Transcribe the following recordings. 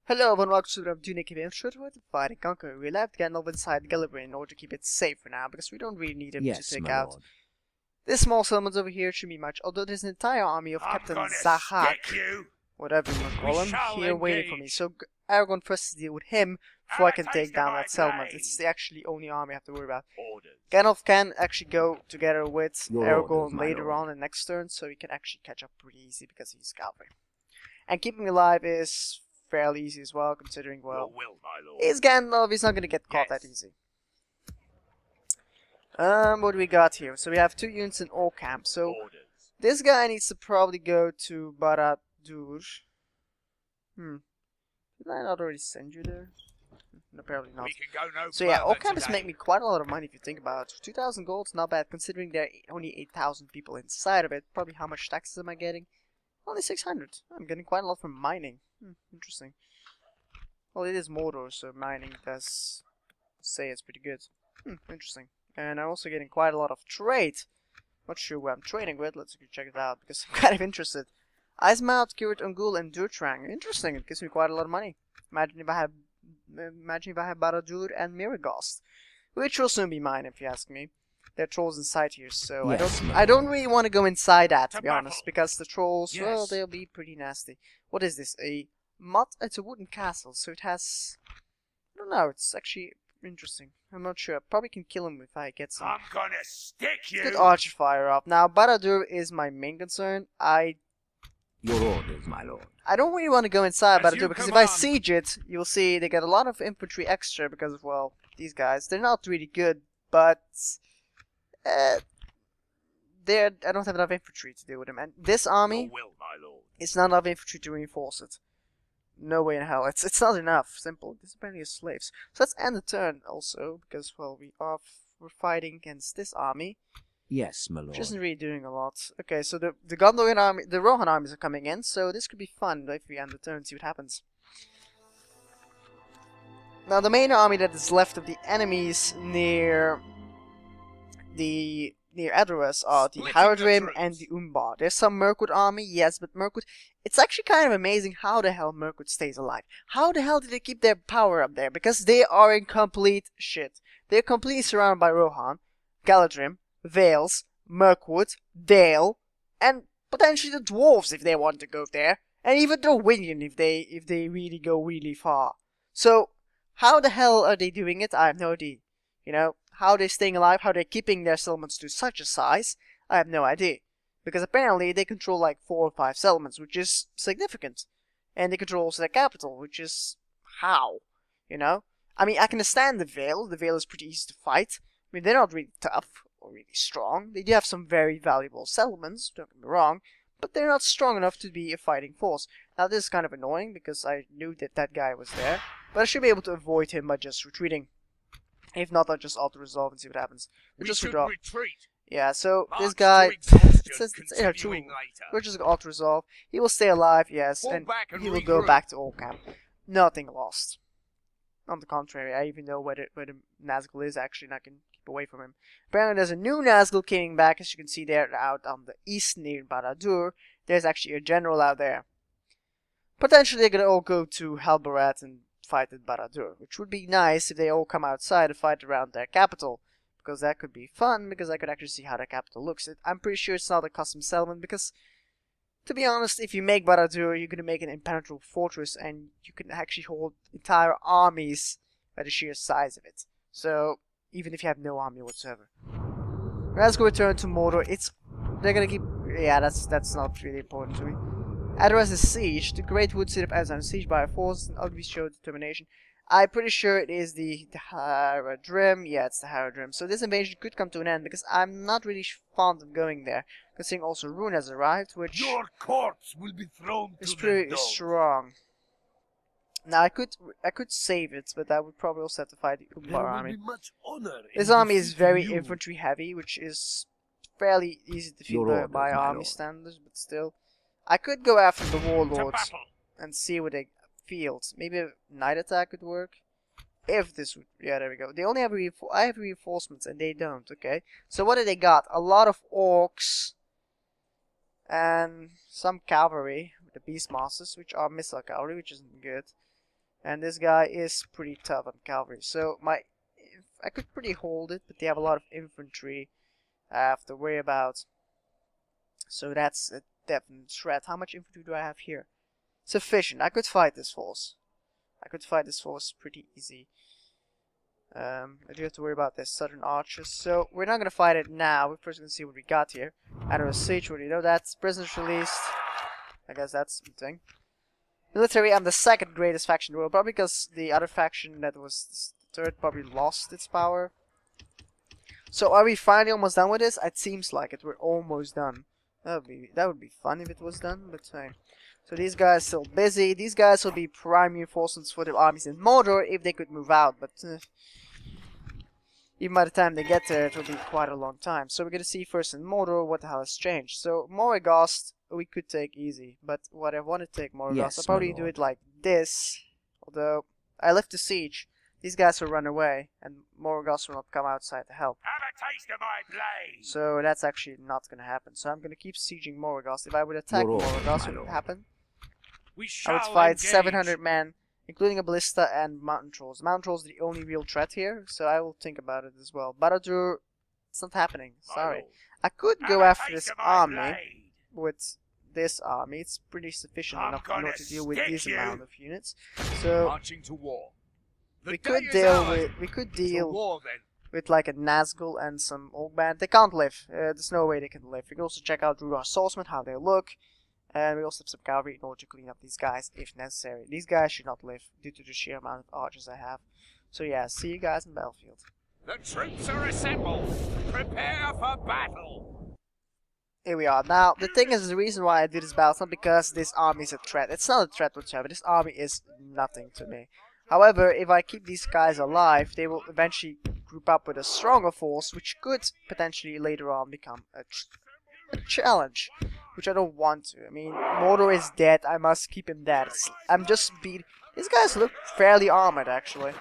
Hello everyone, welcome to the Dunedain show to fight and conquer. We left Gandalf inside Gallifrey in order to keep it safe for now, because we don't really need him to take out Lord. this small settlement over here. Shouldn't be much, although there's an entire army of Captain Zahak, whatever you want to call him, here waiting for me. So Aragorn first has to deal with him before I can take down that settlement. It's the actually only army I have to worry about. Gandalf can actually go together with Aragorn later on in the next turn, so he can actually catch up pretty easy because he's Gallifrey. And keeping alive is fairly easy as well, considering, well, he's Gandalf, he's not going to get caught that easy. What do we got here? So we have 2 units in all camp, so this guy needs to probably go to Barad-dûr. Did I not already send you there? No, apparently not. So yeah, all camp is making me quite a lot of money if you think about it. 2,000 gold's not bad, considering there are only 8,000 people inside of it. Probably how much taxes am I getting? Only 600. I'm getting quite a lot from mining. Interesting. Well, it is Mordor, so mining does say it's pretty good. Interesting. And I'm also getting quite a lot of trade. Not sure who I'm trading with. Let's check it out, because I'm kind of interested. Icemouth, Kirit Ungul, and Durtrang. Interesting. It gives me quite a lot of money. Imagine if I have Barad-dûr and Miragost, which will soon be mine, if you ask me. There are trolls inside here, so I don't really want to go inside that, to be honest, because the trolls, well, they'll be pretty nasty. What is this? It's a wooden castle, so it has, I don't know, it's actually interesting. I'm not sure. I probably can kill him if I get some. I'm gonna stick you. Good archer fire up. Now, Barad-dûr is my main concern. Your orders, my lord. I don't really want to go inside Barad-dûr, because if I siege it, you'll see they get a lot of infantry extra because of, well, these guys. They're not really good, but I don't have enough infantry to deal with them, and this army is not enough infantry to reinforce it. No way in hell. It's not enough. Simple. There's plenty of slaves. So let's end the turn also, because, well, we're fighting against this army. Yes, my lord. Which isn't really doing a lot. Okay, so the Gondorian army, the Rohan armies are coming in, so this could be fun if we end the turn and see what happens. Now the main army that is left of the enemies near Edoras are the Haradrim and the Umbar. There's some Mirkwood army, yes, but Mirkwood, it's actually kind of amazing how the hell Mirkwood stays alive. How the hell did they keep their power up there? Because they are in complete shit. They're completely surrounded by Rohan, Galadrim, Vales, Mirkwood, Dale, and potentially the dwarves if they want to go there, and even the Winion if they really go really far. So how the hell are they doing it? I have no idea. You know, how they're staying alive, how they're keeping their settlements to such a size, I have no idea. Because apparently they control like 4 or 5 settlements, which is significant. And they control also their capital, which is how, you know? I mean, I can understand the Vale. The Vale is pretty easy to fight. I mean, they're not really tough or really strong. They do have some very valuable settlements, don't get me wrong, but they're not strong enough to be a fighting force. Now, this is kind of annoying because I knew that guy was there, but I should be able to avoid him by just retreating. If not, I'll just auto-resolve and see what happens. We'll just withdraw. Yeah, so this guy, it says it's R2. We're just going to auto-resolve. He will stay alive, yes, and he will go back to old camp. Nothing lost. On the contrary, I even know where the Nazgul is actually, and I can keep away from him. Apparently there's a new Nazgul coming back, as you can see there, out on the east near Barad-dûr. There's actually a general out there. Potentially they're going to all go to Halbarat and fight at Barad-dûr, which would be nice if they all come outside and fight around their capital, because that could be fun, because I could actually see how their capital looks. I'm pretty sure it's not a custom settlement, because, to be honest, if you make Barad-dûr, you're going to make an impenetrable fortress, and you can actually hold entire armies by the sheer size of it. So, even if you have no army whatsoever. Let's go return to Mordor. They're going to keep, yeah, that's not really important to me. Edoras is sieged. The great wood city of Azan is sieged by a force and ugly show determination. I'm pretty sure it is the Haradrim. Yeah, it's the Haradrim. So this invasion could come to an end because I'm not really fond of going there. Considering also Rune has arrived, which your corpse will be thrown is pretty strong. Now I could save it, but I would probably also have to fight the Umbar army. This army is very infantry heavy, which is fairly easy to defeat by army standards, but still. I could go after the warlords and see what they field. Maybe a night attack could work. If this would, yeah, there we go. They only have I have reinforcements and they don't. Okay, so what do they got? A lot of orcs and some cavalry, the Beastmasters, which are missile cavalry, which isn't good. And this guy is pretty tough on cavalry. So I could pretty hold it, but they have a lot of infantry I have to worry about. So that's a definite threat. How much infantry do I have here? Sufficient. I could fight this force. I could fight this force pretty easy. I do have to worry about the southern archers. So we're not gonna fight it now. We're first gonna see what we got here. Out of a siege, what do you know? That's prisoners released. I guess that's the thing. Military, I'm the second greatest faction in the world, probably because the other faction that was the third probably lost its power. So are we finally almost done with this? It seems like it. We're almost done. That would be fun if it was done, but hey. So these guys still busy. These guys will be prime reinforcements for the armies in Mordor if they could move out, but even by the time they get there, it will be quite a long time. So we're gonna see first in Mordor what the hell has changed. So Moragast we could take easy, but what I want to take Moragast, Yes, I'll probably do it like this. Although I left the siege, these guys will run away, and Moragast will not come outside to help. Have a taste of my blade. So that's actually not gonna happen. So I'm gonna keep sieging Moragast. If I would attack Your orders, Moragast, my what would lord. happen? We I shall would fight engage. 700 men, including a ballista and mountain trolls. Mountain trolls are the only real threat here, so I will think about it as well. Baradur, it's not happening. My Sorry. lord. I could Have go a after taste this of my army blade. with this army. It's pretty sufficient I'm enough in order gonna to deal with stick this you. amount of units. So Marching to war. The we day could is deal ours. with To deal war then. with like a Nazgul and some old band. They can't live. There's no way they can live. We can also check out Rugar swordsmen, how they look. And we also have some cavalry in order to clean up these guys if necessary. These guys should not live due to the sheer amount of archers I have. So yeah, see you guys in the battlefield. The troops are assembled. Prepare for battle. Here we are. Now, the thing is, the reason why I do this battle is not because this army is a threat. It's not a threat whatsoever. This army is nothing to me. However, if I keep these guys alive, they will eventually group up with a stronger force, which could potentially later on become a challenge, which I don't want to. I mean, Mordor is dead. I must keep him dead. I'm just beat. These guys look fairly armored, actually,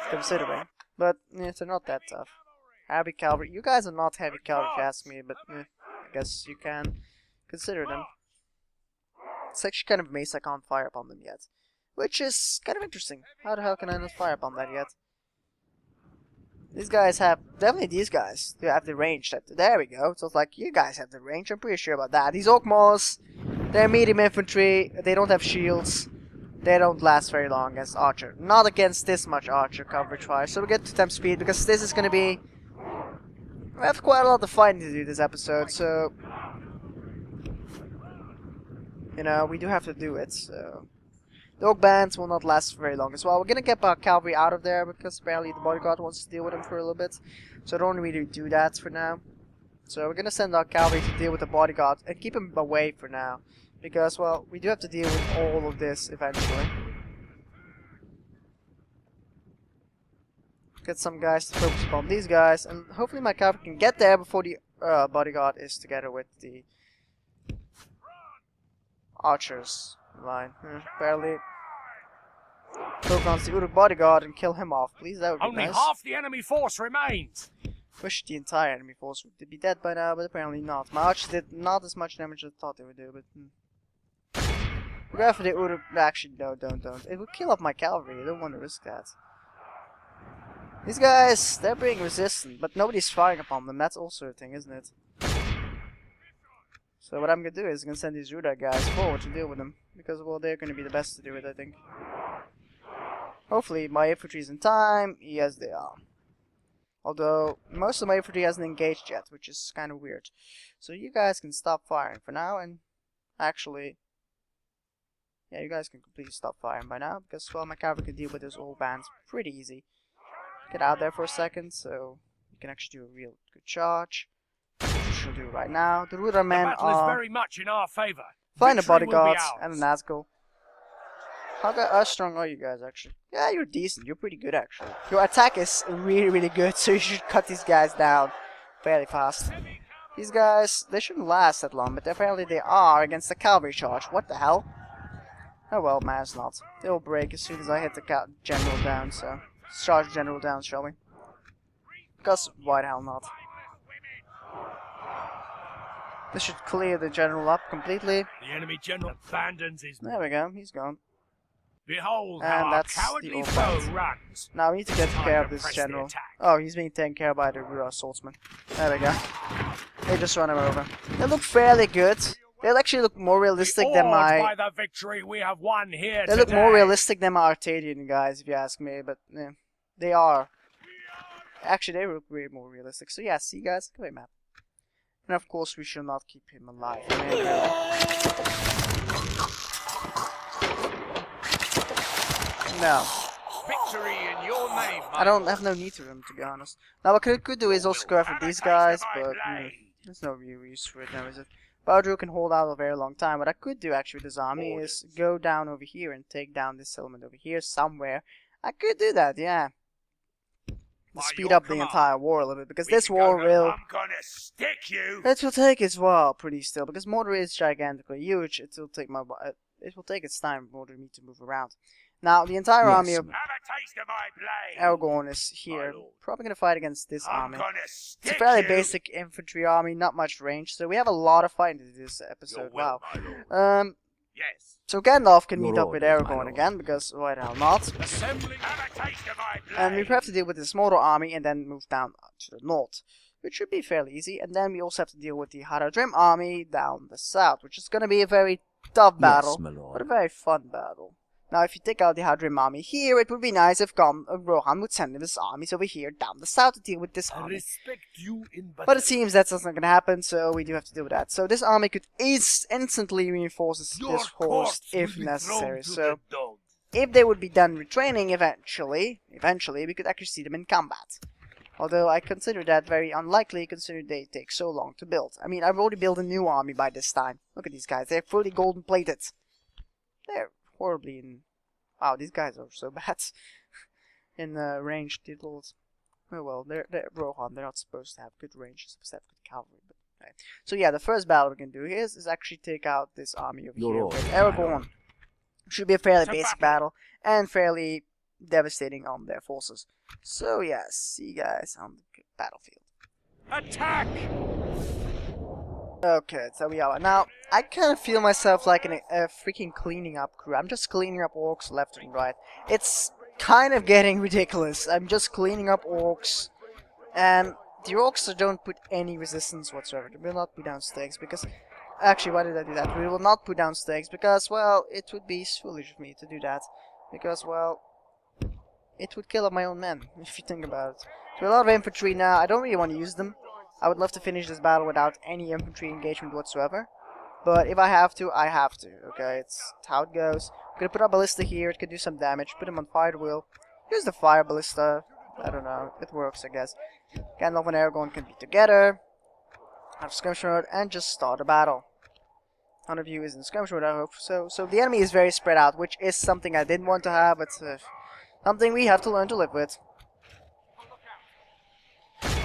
considering. But they're not that tough. Heavy cavalry. You guys are not heavy cavalry, if you ask me, but I guess you can consider them. It's actually kind of amazed I can't fire upon them yet, which is kind of interesting. How the hell can I not fire upon that yet? These guys have, definitely these guys, they have the range. There we go. So it's like, you guys have the range. I'm pretty sure about that. These Orc Mauls, they're medium infantry. They don't have shields. They don't last very long against archer. Not against this much archer coverage fire. So we get to temp speed because this is going to be... We have quite a lot of fighting to do this episode, so... You know, we do have to do it, so... The Orc bands will not last very long as well. We're gonna get our cavalry out of there because apparently the bodyguard wants to deal with them for a little bit. So I don't really do that for now. So we're gonna send our cavalry to deal with the bodyguard and keep him away for now. Because, well, we do have to deal with all of this eventually. Get some guys to focus upon these guys, and hopefully my cavalry can get there before the bodyguard is together with the archers line. Apparently. Focus on the Uruk bodyguard and kill him off, please. That would be Only nice. half the enemy force remains. Wish the entire enemy force would be dead by now, but apparently not. My archers did not as much damage as I thought they would do, but... Go after the Uruk... Actually, no, don't. It would kill off my cavalry. I don't want to risk that. These guys, they're being resistant, but nobody's firing upon them. That's also a thing, isn't it? So what I'm gonna do is I'm gonna send these Ruda guys forward to deal with them. Because, well, they're gonna be the best to do it, I think. Hopefully my infantry is in time. Yes, they are. Although, most of my infantry hasn't engaged yet, which is kind of weird. So you guys can stop firing for now, and actually... Yeah, you guys can completely stop firing by now, because, well, my cavalry can deal with this old bands pretty easy. Get out there for a second, so you can actually do a real good charge. Which we shall do right now. The Ruda men The battle is are... very much in our favor. Find a Victory will be bodyguard ours. and a Nazgul. How strong are you guys, actually? Yeah, you're decent. You're pretty good, actually. Your attack is really, really good, so you should cut these guys down fairly fast. These guys, they shouldn't last that long, but apparently they are against the cavalry charge. What the hell? Oh well, man, it's not. They'll break as soon as I hit the general down, so... Let's charge general down, shall we? Because why the hell not? This should clear the general up completely. The enemy general abandons his... There we go, he's gone. Behold how And our that's the cowardly old foe fight. runs. Now we need to get Time care of to this press the general. attack. Oh, he's being taken care of by the swordsman. There we go. They just run him over. They look fairly good. They actually look more realistic than Awed my... by the victory we have won here They today. look more realistic than my Arcadian guys, if you ask me, but yeah, they are. Actually, they look way more realistic. So yeah, see guys, go away, map. And of course, we should not keep him alive. No. Victory in your name, I don't have no need for him, to be honest. Now what I could do is also go after these guys, but there's no real use for it now, is it? Baldrew can hold out a very long time. What I could do actually with this army is go down over here and take down this settlement over here somewhere. I could do that, yeah. Speed up the entire war a little bit, because this war will... I'm gonna stick you. It will take its while pretty still, because Mordor is gigantically huge. It will take it will take its time in order for me to move around. Now, the entire army of Have a taste of my blade. Aragorn is here. Probably gonna fight against this army. Gonna It's stick a fairly you. basic infantry army, not much range, so we have a lot of fighting to do this episode. Wow. Yes. So Gandalf can meet Your up with orders, my Aragorn lord. again, because why the hell not? Assembling. Have a taste of my blade. And we have to deal with this Mordor army and then move down to the north, which should be fairly easy. And then we also have to deal with the Haradrim army down the south, which is gonna be a very tough battle, Yes, my lord. but a very fun battle. Now, if you take out the Haradrim army here, it would be nice if Rohan would send his armies over here down the south to deal with this army. respect you in But it seems that's not going to happen, so we do have to deal with that. So this army could instantly reinforce this host if necessary. So if they would be done retraining eventually, we could actually see them in combat. Although I consider that very unlikely, considering they take so long to build. I mean, I've already built a new army by this time. Look at these guys; they're fully golden plated. They're horribly in... Wow, these guys are so bad in ranged titles. Oh well, they're Rohan. They're not supposed to have good range. They're supposed to have good cavalry. But right. So yeah, the first battle we can do here is actually take out this army over Your here order, with my Aragorn. lord. Should be a fairly basic battle and fairly devastating on their forces. So yeah, see you guys on the battlefield. Attack. Okay, so we are. Now, I kind of feel myself like a freaking cleaning up crew. I'm just cleaning up orcs left and right. It's kind of getting ridiculous. I'm just cleaning up orcs. And the orcs don't put any resistance whatsoever. They will not put down stakes because... Actually, why did I do that? We will not put down stakes because, well, it would be foolish of me to do that. Because, well, it would kill my own men, if you think about it. So a lot of infantry now. I don't really want to use them. I would love to finish this battle without any infantry engagement whatsoever. But if I have to, I have to. Okay, it's how it goes. I'm gonna put a ballista here. It can do some damage. Put him on fire wheel. Use the fire ballista. I don't know. It works, I guess. Gandalf and Aragorn can be together. Have skirmish mode and just start a battle. None of you is in skirmish mode, I hope. So the enemy is very spread out, which is something I didn't want to have, but something we have to learn to live with.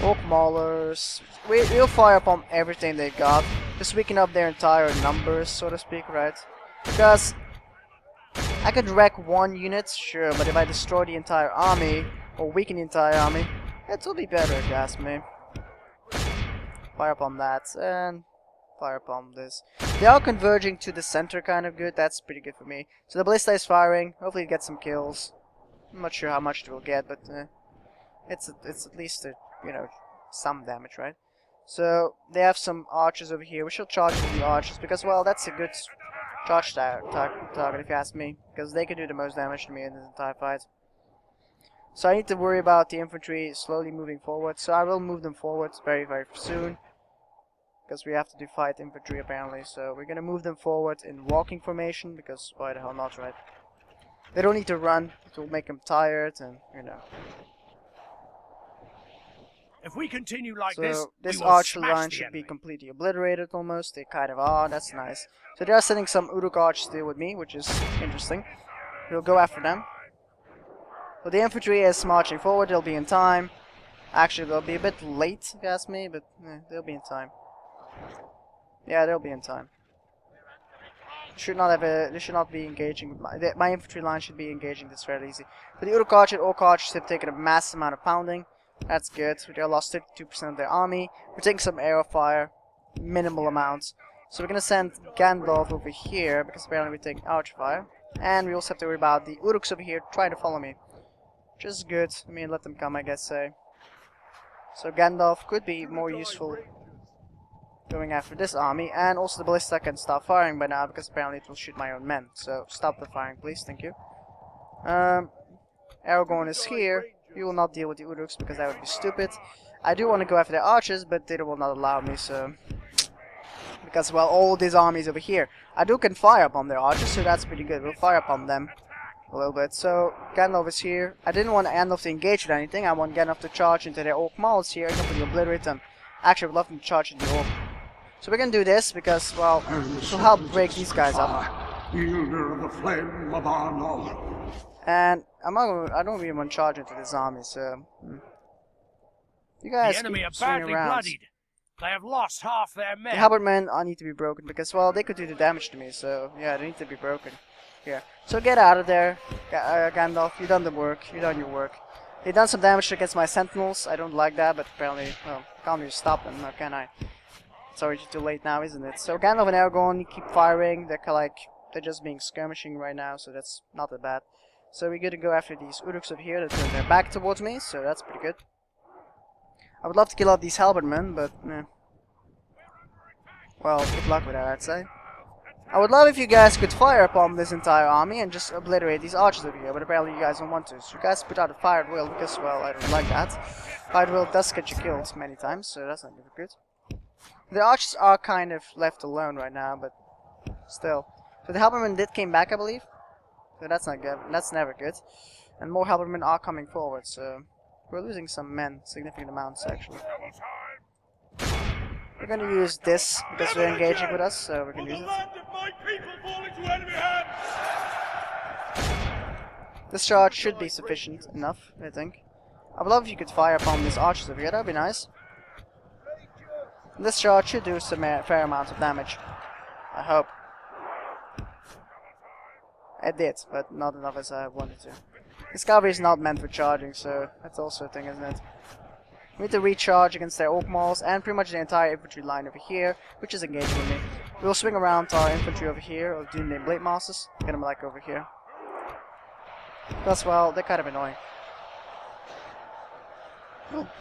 Orc maulers. We'll fire upon everything they got, just weaken up their entire numbers, so to speak, right? Because I could wreck one unit, sure, but if I destroy the entire army, or weaken the entire army, it will be better, if you ask me. Fire upon that, and fire upon this. They are converging to the center, kind of good. That's pretty good for me. So the ballista is firing. Hopefully it gets some kills. I'm not sure how much it will get, but it's at least you know, some damage, right? So they have some archers over here. We shall charge the archers because, well, that's a good charge target if you ask me, because they can do the most damage to me in this entire fight. So I need to worry about the infantry slowly moving forward. So I will move them forward very, very soon, because we have to do fight infantry apparently. So we're gonna move them forward in walking formation, because why the hell not, right? They don't need to run. It will make them tired, and you know. If we continue like So this this we will archer smash line the should be enemy. completely obliterated almost. They kind of are. That's nice. So they are sending some Uruk archers to deal with me, which is interesting. We'll go after them. So the infantry is marching forward. They'll be in time. Actually, they'll be a bit late, if you ask me, but they'll be in time. Yeah, they'll be in time. Should not have they should not be engaging with my infantry line should be engaging this fairly easy. But the Uruk archers have taken a massive amount of pounding. That's good. They lost 52% of their army. We're taking some arrow fire, minimal amounts. So we're gonna send Gandalf over here because apparently we're taking archer fire. And we also have to worry about the Uruks over here trying to follow me. Which is good. I mean, let them come, I guess, say. So Gandalf could be more useful going after this army. And also the ballista can stop firing by now, because apparently it will shoot my own men. So stop the firing, please. Thank you. Aragorn is here. We will not deal with the Uruks, because that would be stupid. I do want to go after the archers, but they will not allow me, so... Because, well, all these armies over here. I can fire upon their archers, so that's pretty good. We'll fire upon them a little bit. So, Gandalf is here. I didn't want Gandalf to engage with anything. I want Gandalf to charge into their orc mauls here and completely obliterate them. Actually, I would love them to charge into the orc. So we're gonna do this because, well, to help break these guys up. Wielder of the flame of Arnor. And I don't really want to charge into this army, so... You guys The enemy keep are swinging badly around. bloodied. They have lost half their men. The halbermen need to be broken because, well, they could do the damage to me, so yeah, they need to be broken. Here. So get out of there, Gandalf. You've done the work. You've done your work. They've done some damage against my sentinels. I don't like that, but apparently, well, can't really stop them, now can I? It's already too late now, isn't it? So Gandalf and Aragorn keep firing. They're just being skirmishing right now, so that's not that bad. So we're gonna go after these Uruks over here that turn their back towards me, so that's pretty good. I would love to kill off these halbermen, but well, good luck with that, I'd say. I would love if you guys could fire upon this entire army and just obliterate these archers over here, but apparently you guys don't want to. So you guys put out a fire at will because, well, I don't like that. Fire at will does get you killed many times, so that's not good. The archers are kind of left alone right now, but still. So the halbermen did came back, I believe. So that's not good. That's never good. And more halbermen are coming forward, so we're losing some men, significant amounts actually. We're gonna use this because they're engaging with us, so we can use it. This charge should be sufficient enough, I think. I would love if you could fire upon these archers over here, that would be nice. This charge should do some fair amount of damage. I hope. It did, but not enough as I wanted to. This cavalry is not meant for charging, so that's also a thing, isn't it? We need to recharge against their orc mauls and pretty much the entire infantry line over here, which is engaging with me. We'll swing around to our infantry over here, or Dunedain Blade Masters. Get them like over here. Because, well, they're kind of annoying.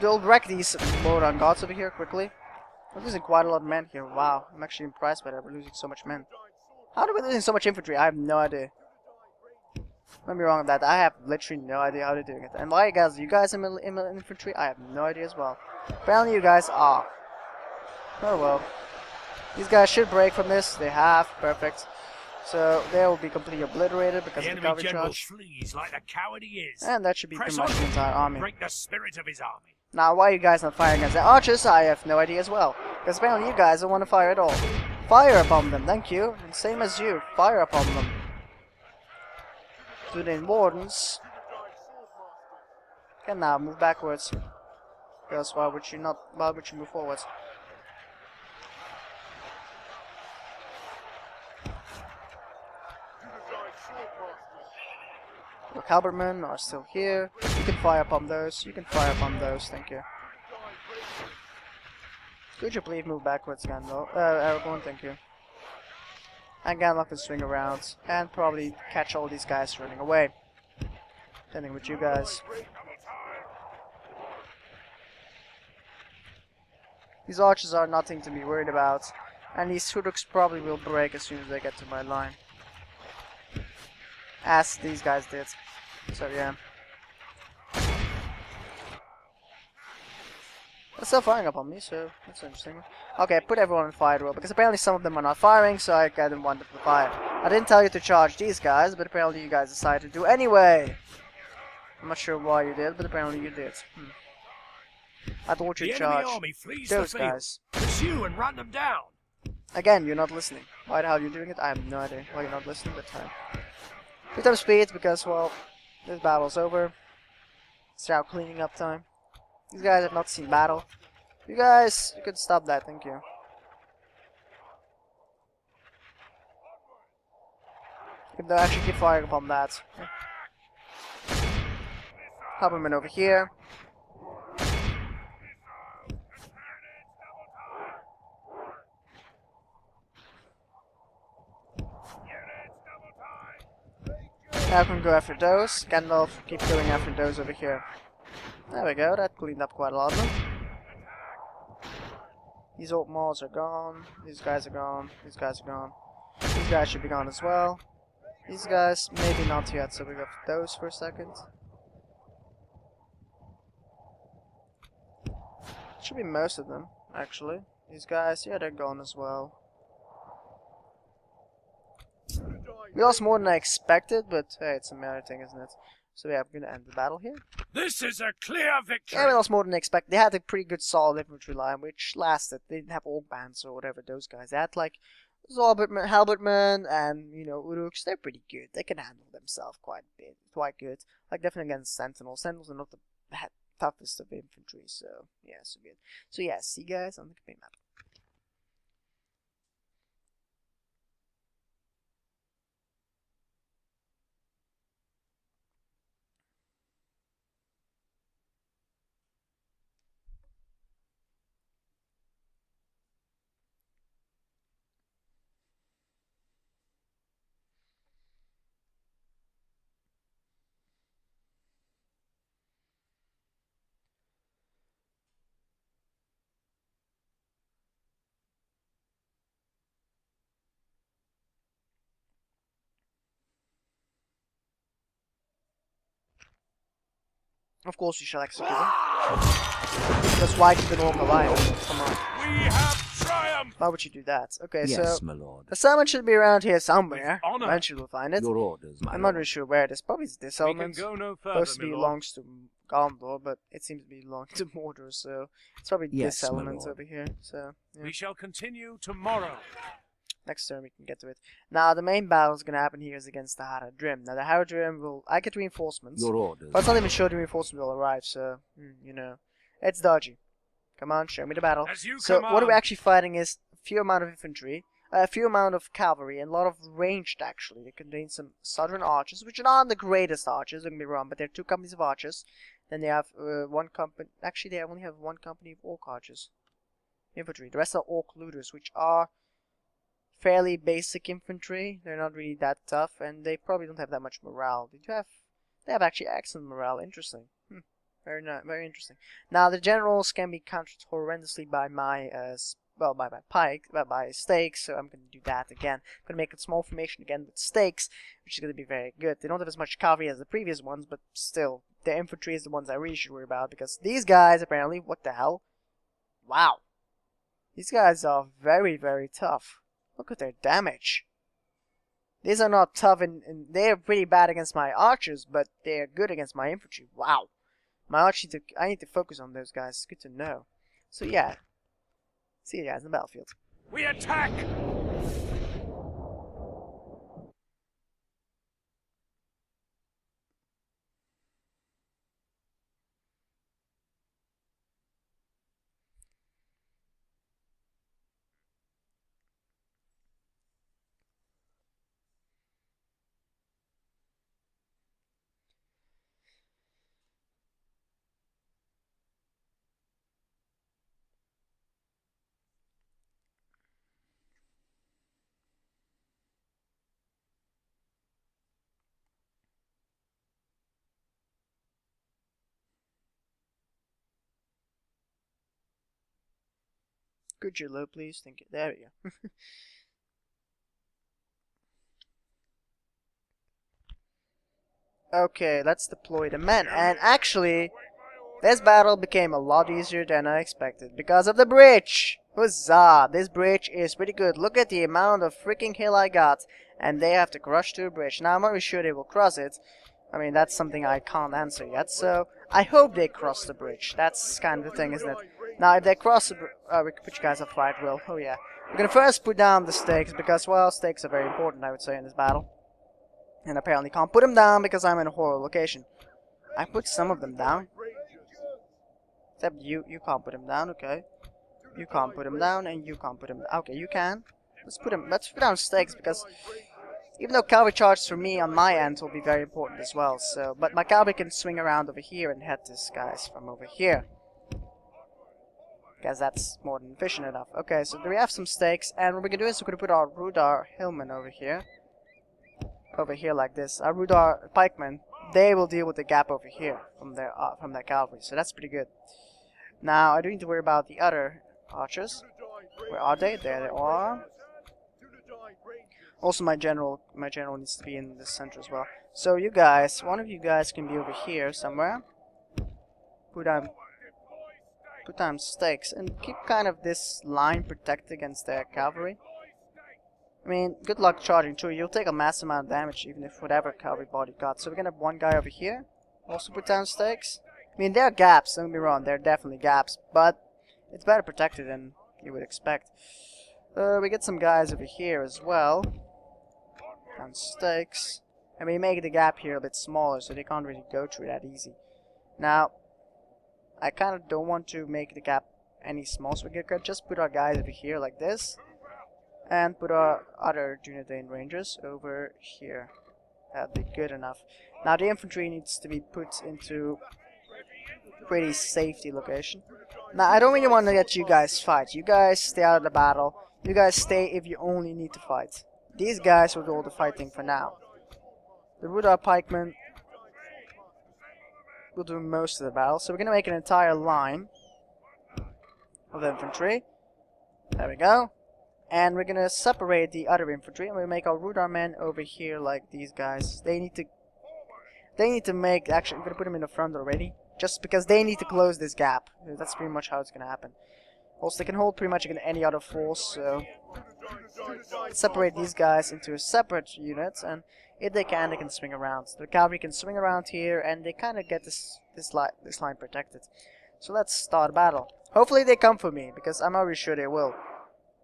We'll wreck these Rohan guards over here quickly. We're losing quite a lot of men here. Wow, I'm actually impressed by that. We're losing so much men. How are we losing so much infantry? I have no idea. Don't be wrong with that. I have literally no idea how they're doing it. And why, guys? You guys in infantry? I have no idea as well. Apparently, you guys are. Oh well. These guys should break from this. They have. Perfect. So they will be completely obliterated because of the cavalry charge. Flees like the coward he is. And that should be pretty much the entire army. Break the spirit of his army. Now, why are you guys not firing against the archers? I have no idea as well. Because apparently you guys don't want to fire at all. Fire upon them, thank you. And same as you. Fire upon them. Dunedain Wardens can now move backwards. Because why would you move forwards? The halbermen are still here. You can fire upon those. You can fire upon those. Thank you. Could you please move backwards, Gandalf? Aragorn, thank you. And Gandalf can swing around and probably catch all these guys running away. Sending with you guys. These archers are nothing to be worried about. And these Uruks probably will break as soon as they get to my line. As these guys did. So yeah. They're still firing up on me, so that's interesting. Okay, put everyone on fire drill, because apparently some of them are not firing, so I didn't want them to fire. I didn't tell you to charge these guys, but apparently you guys decided to anyway. I'm not sure why you did, but apparently you did. I thought you'd charge those guys. Pursue and run them down. Again, you're not listening. Why the hell are you doing it? I have no idea why you're not listening, but Put them speed because, well, this battle's over. It's now cleaning up time. These guys have not seen battle. You guys, you could stop that, thank you. You can actually keep firing upon that. Halberman over here. Now I can go after those. Gandalf, keep going after those over here. There we go, that cleaned up quite a lot of them. These old malls are gone. These guys are gone. These guys are gone. These guys should be gone as well. These guys, maybe not yet, so we got those for a second. Should be most of them, actually. These guys, yeah, they're gone as well. We lost more than I expected, but hey, it's a matter thing, isn't it? So yeah, we're gonna end the battle here. This is a clear victory. Yeah, we lost more than I expected. They had a pretty good solid infantry line, which lasted. They didn't have orc bands or whatever those guys had. Like Halbertmen and, you know, Uruks, they're pretty good. They can handle themselves quite good. Like definitely against Sentinels. Sentinels are not the toughest of infantry, so yeah, so good. So yeah, see you guys on the campaign map. Of course you shall execute them. That's why keep an orc alive. Come on. We have triumphed. Why would you do that? Okay, Yes, so my lord. the summon should be around here somewhere. With honor. Eventually we'll find it. Your orders, my I'm lord. not really sure where it is. Probably it's this We can element. go no further, Supposed to be my lord. belongs to Gondor, but it seems to be belong to Mordor, so it's probably Yes, this my element lord. over here. So yeah. We shall continue tomorrow. Next turn we can get to it. Now the main battle is gonna happen here is against the Haradrim. Now the Haradrim will I get reinforcements. Your orders. But it's not even sure the reinforcements will arrive, so you know. It's dodgy. Come on, show me the battle. As you So what we're command. actually fighting is a few amount of infantry, a few amount of cavalry, and a lot of ranged actually. They contain some southern archers, which are not the greatest archers, don't get me wrong, but they're 2 companies of archers. Then they have 1 company, actually they only have 1 company of orc archers. Infantry. The rest are orc looters, which are fairly basic infantry. They're not really that tough, and they probably don't have that much morale. They have actually excellent morale. Interesting. Very interesting. Now the generals can be countered horrendously by my by stakes, so I'm gonna do that again. I'm gonna make a small formation again with stakes, which is gonna be very good. They don't have as much cavalry as the previous ones, but still, the infantry is the ones I really should worry about, because these guys apparently, what the hell? Wow. These guys are very, very tough. Look at their damage. These are not tough, and they're pretty bad against my archers, but they're good against my infantry. Wow. I need to focus on those guys. It's good to know. So yeah. See you guys in the battlefield. We attack. Could you low, please? Thank you. There we go. Okay, let's deploy the men. And actually, this battle became a lot easier than I expected because of the bridge. Huzzah! This bridge is pretty good. Look at the amount of freaking hill I got. And they have to crush through a bridge. Now, I'm not really sure they will cross it. I mean, that's something I can't answer yet. So, I hope they cross the bridge. That's kind of the thing, isn't it? Now, if they cross the bridge... we can put you guys up right, Will. Oh, yeah. We're gonna first put down the stakes because, well, stakes are very important, I would say, in this battle. And apparently can't put them down because I'm in a horrible location. I put some of them down. Except you can't put them down, okay. You can't put them down, and you can't put them down. Okay, you can. Let's put down stakes, because even though cavalry charges for me on my end will be very important as well, so, but my cavalry can swing around over here and head this guys from over here. Because that's more than efficient enough. Okay, so we have some stakes, and what we're gonna do is we're gonna put our Rudar Hillman over here. over here like this. Our Rudar pikemen, they will deal with the gap over here from their cavalry, so that's pretty good. Now I don't need to worry about the other archers. Where are they? There they are. Also, my general needs to be in the center as well. So you guys, one of you guys can be over here somewhere. Put down stakes and keep kind of this line protected against their cavalry. I mean, good luck charging too. You'll take a massive amount of damage even if whatever cavalry body got. So we're gonna have one guy over here. Also put down stakes. I mean, there are gaps, don't get me wrong, there are definitely gaps, but it's better protected than you would expect. We get some guys over here as well. Down stakes. And we make the gap here a bit smaller so they can't really go through that easy. Now, I kind of don't want to make the gap any small, so we can just put our guys over here like this. And put our other Dunedain Rangers over here. That'd be good enough. Now the infantry needs to be put into pretty safety location. Now I don't really want to let you guys fight. You guys stay out of the battle. You guys stay if you only need to fight. These guys will do all the fighting for now. The Rudar pikemen will do most of the battle. So we're gonna make an entire line of infantry. There we go. And we're gonna separate the other infantry, and we'll make our Rudar men over here like these guys. They need to make, actually I'm gonna put them in the front already, just because they need to close this gap. That's pretty much how it's gonna happen. Also, they can hold pretty much against any other force, so separate these guys into separate units, and if they can swing around. So the cavalry can swing around here, and they kind of get this line protected. So let's start a battle. Hopefully they come for me, because I'm already sure they will.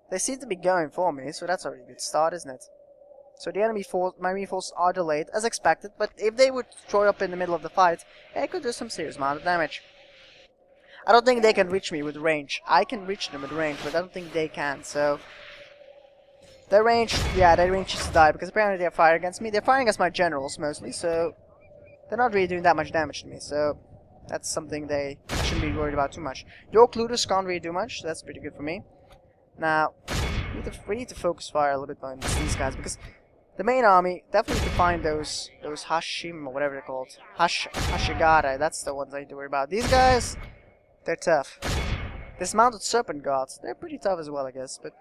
They seem to be going for me, so that's already a good start, isn't it? So the enemy force, my enemy forces are delayed, as expected, but if they would throw up in the middle of the fight, they could do some serious amount of damage. I don't think they can reach me with range. I can reach them with range, but I don't think they can, so... Their range, yeah, their range is to die, because apparently they're firing against me. They're firing against my generals, mostly, so... They're not really doing that much damage to me, so... That's something I shouldn't be worried about too much. The Occluders can't really do much, so that's pretty good for me. Now, we need to focus fire a little bit on these guys, because the main army definitely need to find those Hashim, or whatever they're called. Hashigara, that's the ones I need to worry about. These guys, they're tough. Dismounted Serpent Gods, they're pretty tough as well, I guess, but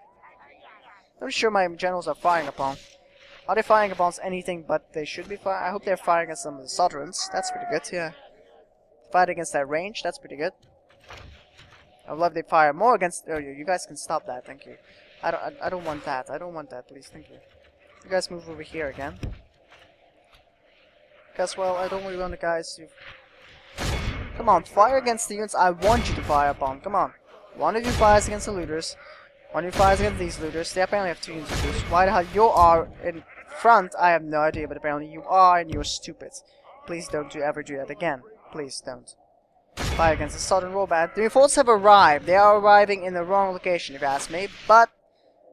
I'm not sure my generals are firing upon. Are they firing upon anything but they should be firing? I hope they're firing against some of the Southrons, that's pretty good, yeah. Fight against that range, that's pretty good. I would love they fire more against. Oh, you guys can stop that, thank you. I don't want that. I don't want that, please, thank you. You guys move over here again. Because, well, I don't really want the guys to... Come on, fire against the units I want you to fire upon. Come on. One of you fires against the looters. One of you fires against these looters. They apparently have 2 units of looters. Why the hell you are in front, I have no idea, but apparently you are, and you're stupid. Please don't ever do that again. Please don't. Fire against the Southern Warband. The reinforcements have arrived. They are arriving in the wrong location, if you ask me, but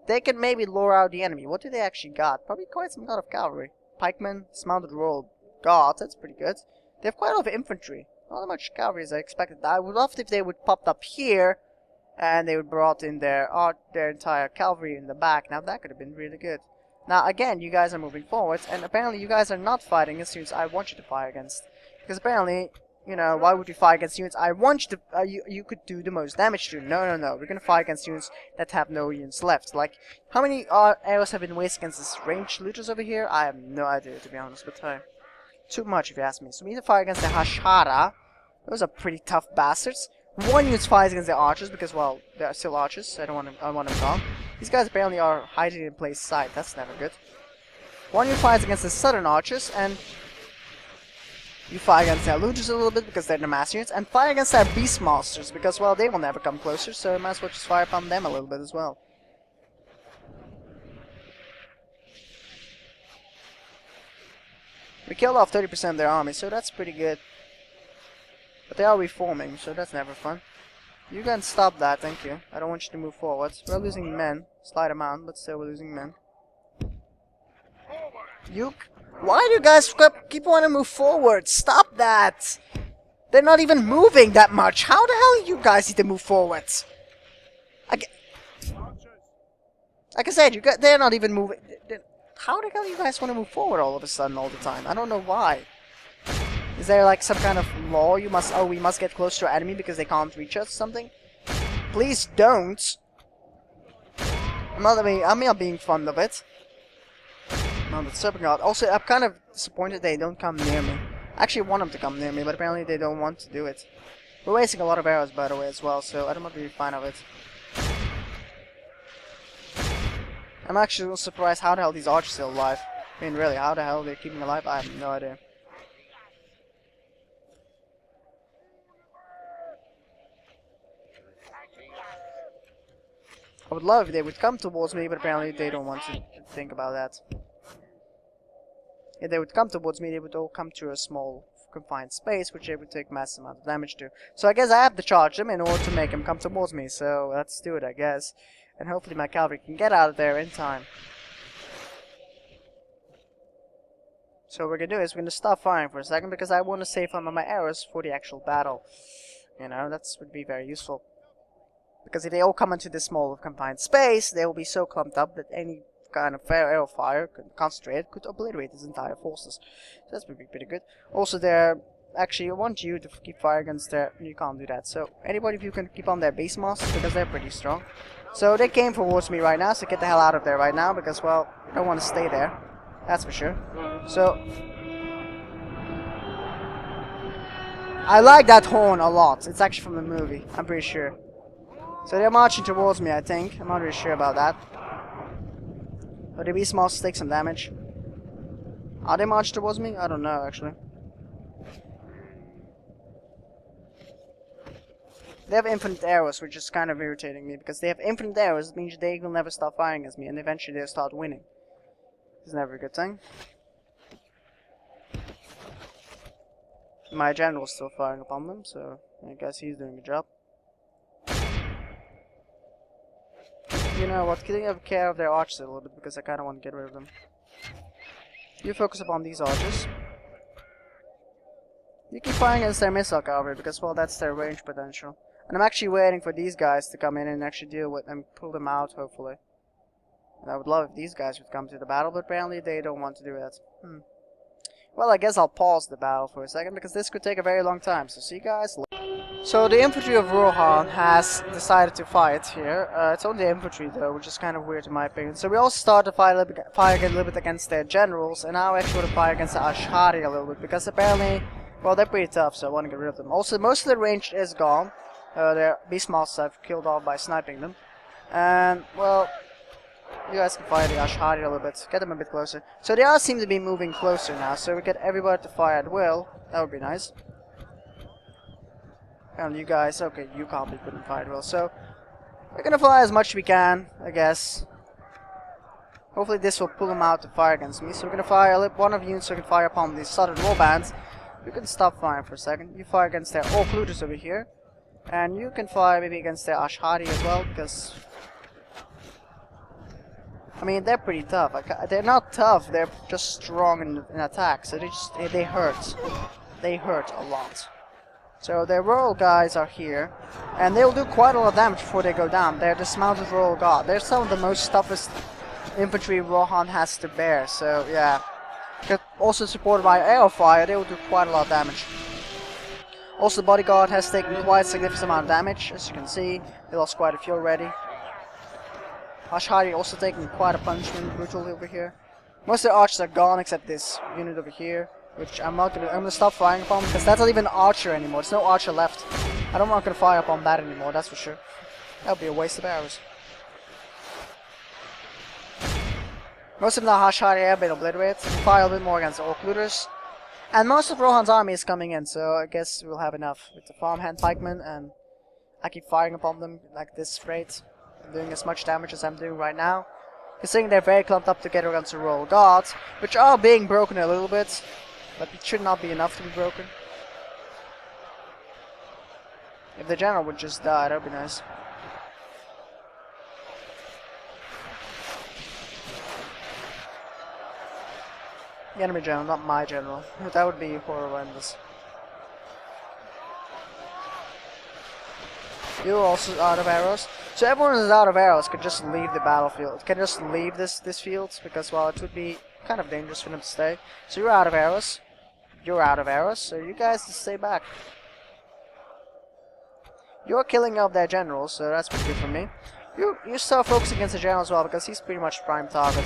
they can maybe lure out the enemy. What do they actually got? Probably quite some lot of cavalry. Pikemen, dismounted royal guards, that's pretty good. They have quite a lot of infantry. Not as much cavalry as I expected. I would love if they would pop up here and they would brought in their entire cavalry in the back. Now that could have been really good. Now again, you guys are moving forward, and apparently you guys are not fighting against units I want you to fire against. Because apparently, you know, why would you fight against units I want you to, you could do the most damage to? No, no, no. We're gonna fight against units that have no units left. Like, how many arrows have been wasted against this ranged looters over here? I have no idea, to be honest, but too much if you ask me. So we need to fight against the Hashara. Those are pretty tough bastards. One unit fights against the archers because, well, they are still archers. I don't want them gone. These guys apparently are hiding in plain sight. That's never good. One unit fights against the southern archers, and you fight against their looters a little bit because they're the mass units, and fight against their beast monsters because, well, they will never come closer, so you might as well just fire upon them a little bit as well. We killed off 30% of their army, so that's pretty good. But they are reforming, so that's never fun. You can stop that, thank you. I don't want you to move forward. We're losing men, slight amount, but still we're losing men. Why do you guys keep wanting to move forward? Stop that! They're not even moving that much. How the hell you guys need to move forward? Like I said, they're not even moving. How the hell do you guys want to move forward all of a sudden all the time? I don't know why. Is there like some kind of law you must... Oh, we must get close to our enemy because they can't reach us or something? Please don't! I'm not being fond of it. No, the Serpent God. Also, I'm kind of disappointed they don't come near me. I actually want them to come near me, but apparently they don't want to do it. We're wasting a lot of arrows, by the way, as well, so I'm not really fine of it. I'm actually surprised how the hell these archers are still alive. I mean, really, how the hell they're keeping alive? I have no idea. I would love if they would come towards me, but apparently they don't want to think about that. If they would come towards me, they would all come to a small confined space, which they would take massive amount of damage to. So I guess I have to charge them in order to make them come towards me, so let's do it, I guess. And hopefully my cavalry can get out of there in time. So what we're gonna do is we're gonna stop firing for a second, because I want to save some of my arrows for the actual battle. You know, that would be very useful. Because if they all come into this small confined space, they will be so clumped up that any kind of arrow fire, concentrated, could obliterate his entire forces. So that's would be pretty good. Also, they're actually, I want you to keep fire against their... You can't do that. So anybody of you can keep on their base masters, because they're pretty strong. So they came towards me right now, so get the hell out of there right now, because, well, I don't want to stay there. That's for sure. So I like that horn a lot. It's actually from the movie, I'm pretty sure. So they're marching towards me, I think. I'm not really sure about that. But the beast masters take some damage. Are they marching towards me? I don't know, actually. They have infinite arrows, which is kind of irritating me, because they have infinite arrows. It means they will never stop firing at me, and eventually they'll start winning. It's never a good thing. My general's still firing upon them, so I guess he's doing a job. You know what, getting care of their archers a little bit, because I kind of want to get rid of them. You focus upon these archers. You keep firing against their missile cavalry, because, well, that's their range potential. And I'm actually waiting for these guys to come in and actually deal with them, pull them out, hopefully. And I would love if these guys would come to the battle, but apparently they don't want to do that. Well, I guess I'll pause the battle for a second, because this could take a very long time, so see you guys later. So the infantry of Rohan has decided to fight here. It's only infantry though, which is kind of weird in my opinion. So we also started to fight a little bit against their generals, and now I actually want to fight against the Ashari a little bit, because apparently, well, they're pretty tough, so I want to get rid of them. Also, most of the range is gone. Their beastmasters I've killed off by sniping them. And, well, you guys can fire the Ashari a little bit, get them a bit closer. So they all seem to be moving closer now, so we get everybody to fire at will. That would be nice. And you guys, okay, you probably couldn't fire at will, so we're gonna fire as much as we can, I guess. Hopefully this will pull them out to fire against me. So we're gonna fire one of you, so we can fire upon the southern warbands. You can stop firing for a second. You fire against their occluders over here, and you can fire maybe against their Ashari as well, because I mean they're pretty tough. They're not tough. They're just strong in attack. So they hurt. They hurt a lot. So their royal guys are here, and they'll do quite a lot of damage before they go down. They're dismounted royal guard. They're some of the most toughest infantry Rohan has to bear. So yeah, also supported by arrow fire, they will do quite a lot of damage. Also, the bodyguard has taken quite a significant amount of damage, as you can see. They lost quite a few already. Ashari also taking quite a punishment brutally over here. Most of the archers are gone except this unit over here, which I'm gonna stop firing upon, because that's not even an archer anymore. There's no archer left. I'm not gonna fire upon that anymore, that's for sure. That would be a waste of arrows. Most of the Ashari have been obliterated. Fire a little bit more against the occluders. And most of Rohan's army is coming in, so I guess we'll have enough with the farmhand pikemen, and I keep firing upon them like this rate. I'm doing as much damage as I'm doing right now. Considering they're very clumped up together against the royal guards, which are being broken a little bit, but it should not be enough to be broken. If the general would just die, that would be nice. The enemy general, not my general. That would be horrendous. You're also out of arrows. So everyone who's out of arrows can just leave the battlefield. Can just leave this field because, well, it would be kind of dangerous for them to stay. So you're out of arrows. You're out of arrows. So you guys just stay back. You're killing off their generals, so that's pretty good for me. You start focusing against the general as well because he's pretty much prime target.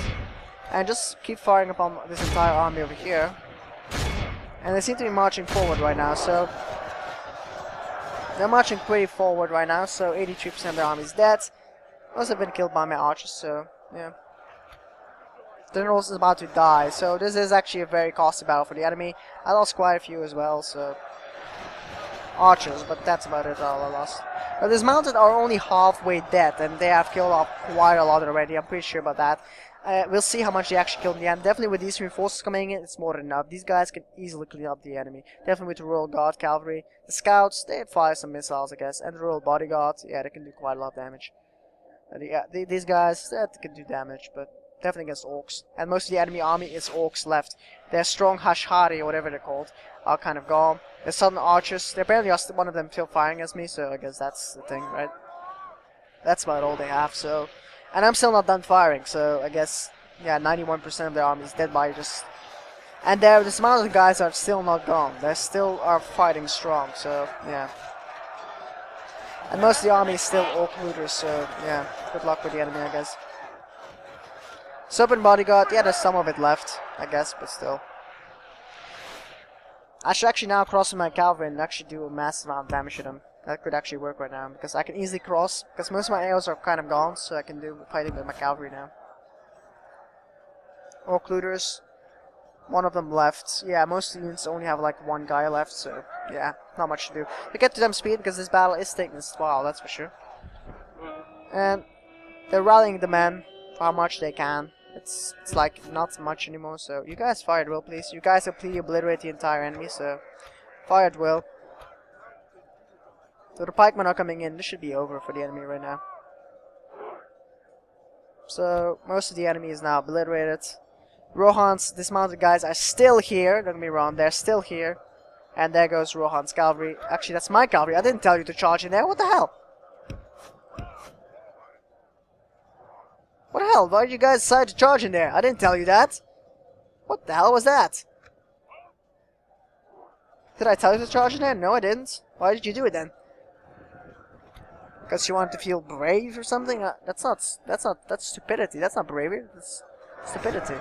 And just keep firing upon this entire army over here. And they seem to be marching forward right now, so they're marching pretty forward right now, so 83% of the army is dead. Most have been killed by my archers, so yeah. The general is about to die, so this is actually a very costly battle for the enemy. I lost quite a few as well, so archers, but that's about it all I lost. But these mounted are only halfway dead, and they have killed off quite a lot already, I'm pretty sure about that. We'll see how much they actually killed in the end. Definitely with these reinforcements coming in, it's more than enough. These guys can easily clean up the enemy. Definitely with the Royal Guard Cavalry. The Scouts, they fire some missiles, I guess. And the Royal Bodyguard, yeah, they can do quite a lot of damage. These guys, they can do damage, but definitely against Orcs. And most of the enemy army is Orcs left. Their strong Hashari, or whatever they're called, are kind of gone. The Southern Archers, they're barely one of them still firing at me, so I guess that's the thing, right? That's about all they have, so... And I'm still not done firing, so I guess, yeah, 91% of the army is dead by just... And the dismounted guys are still not gone. They still are fighting strong, so, yeah. And most of the army is still Orc looters, so, yeah, good luck with the enemy, I guess. Serpent Bodyguard, yeah, there's some of it left, I guess, but still. I should actually now cross with my cavalry and actually do a massive amount of damage to them. That could actually work right now, because I can easily cross, because most of my arrows are kind of gone, so I can do fighting with my cavalry now. Orc looters, one of them left. Yeah, most units only have like one guy left, so yeah, not much to do. To get to them speed, because this battle is taking its while, that's for sure. And they're rallying the men for how much they can. It's like not much anymore, so you guys fire at will, please. You guys completely obliterate the entire enemy, so fire at will. So the pikemen are coming in. This should be over for the enemy right now. So most of the enemy is now obliterated. Rohan's dismounted guys are still here. Don't get me wrong, they're still here. And there goes Rohan's cavalry. Actually, that's my cavalry. I didn't tell you to charge in there. What the hell? What the hell? Why did you guys decide to charge in there? I didn't tell you that. What the hell was that? Did I tell you to charge in there? No, I didn't. Why did you do it then? Because you want to feel brave or something? That's stupidity. That's not bravery. That's stupidity.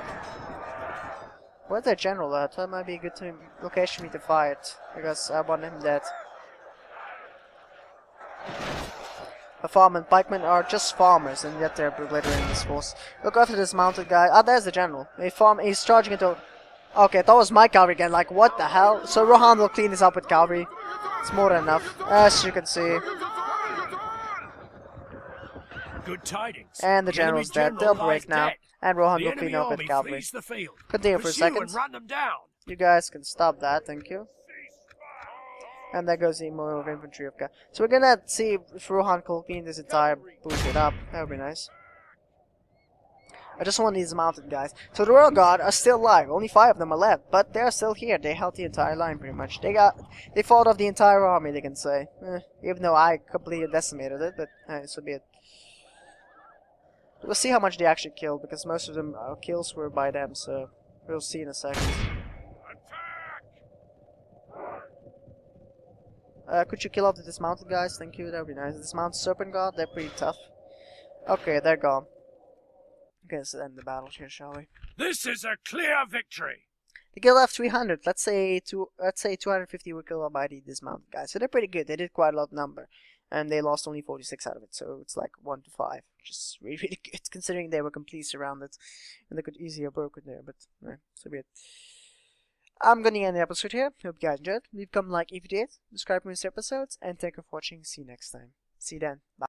Where's that general at? That might be a good location for me to fight, because I want him dead. The farm and pikemen are just farmers, and yet they're obliterating this force. Look after this mounted guy. Ah, there's the general. He's charging into... Okay, that was my cavalry again. Like, what the hell? So Rohan will clean this up with cavalry. It's more than enough, as you can see. Good tidings. And the general's dead. They'll break now. Dead. And Rohan The will clean up with cavalry. Continue for a second. and run them down. You guys can stop that, thank you. And there goes the more of infantry of cavalry. So we're gonna see if Rohan can clean this entire bullshit up. That would be nice. I just want these mounted guys. So the Royal Guard are still alive. Only 5 of them are left, but they're still here. They held the entire line pretty much. They fought off the entire army, they can say. Even though I completely decimated it, but so be it. We'll see how much they actually killed, because most of them kills were by them, so we'll see in a second. Could you kill off the dismounted guys? Thank you, that would be nice. Dismount Serpent Guard, they're pretty tough. Okay, they're gone. Okay, let's end the battle here, shall we? This is a clear victory. They killed off 300. Let's say 250 were killed by the dismounted guys. So they're pretty good. They did quite a lot of number. And they lost only 46 out of it, so it's like 1 to 5. Which is really, really good, considering they were completely surrounded. And they could easily have broken there, but so be it. I'm gonna end the episode here. Hope you guys enjoyed. Leave a comment like if you did. Subscribe to these episodes, and thank you for watching. See you next time. See you then. Bye.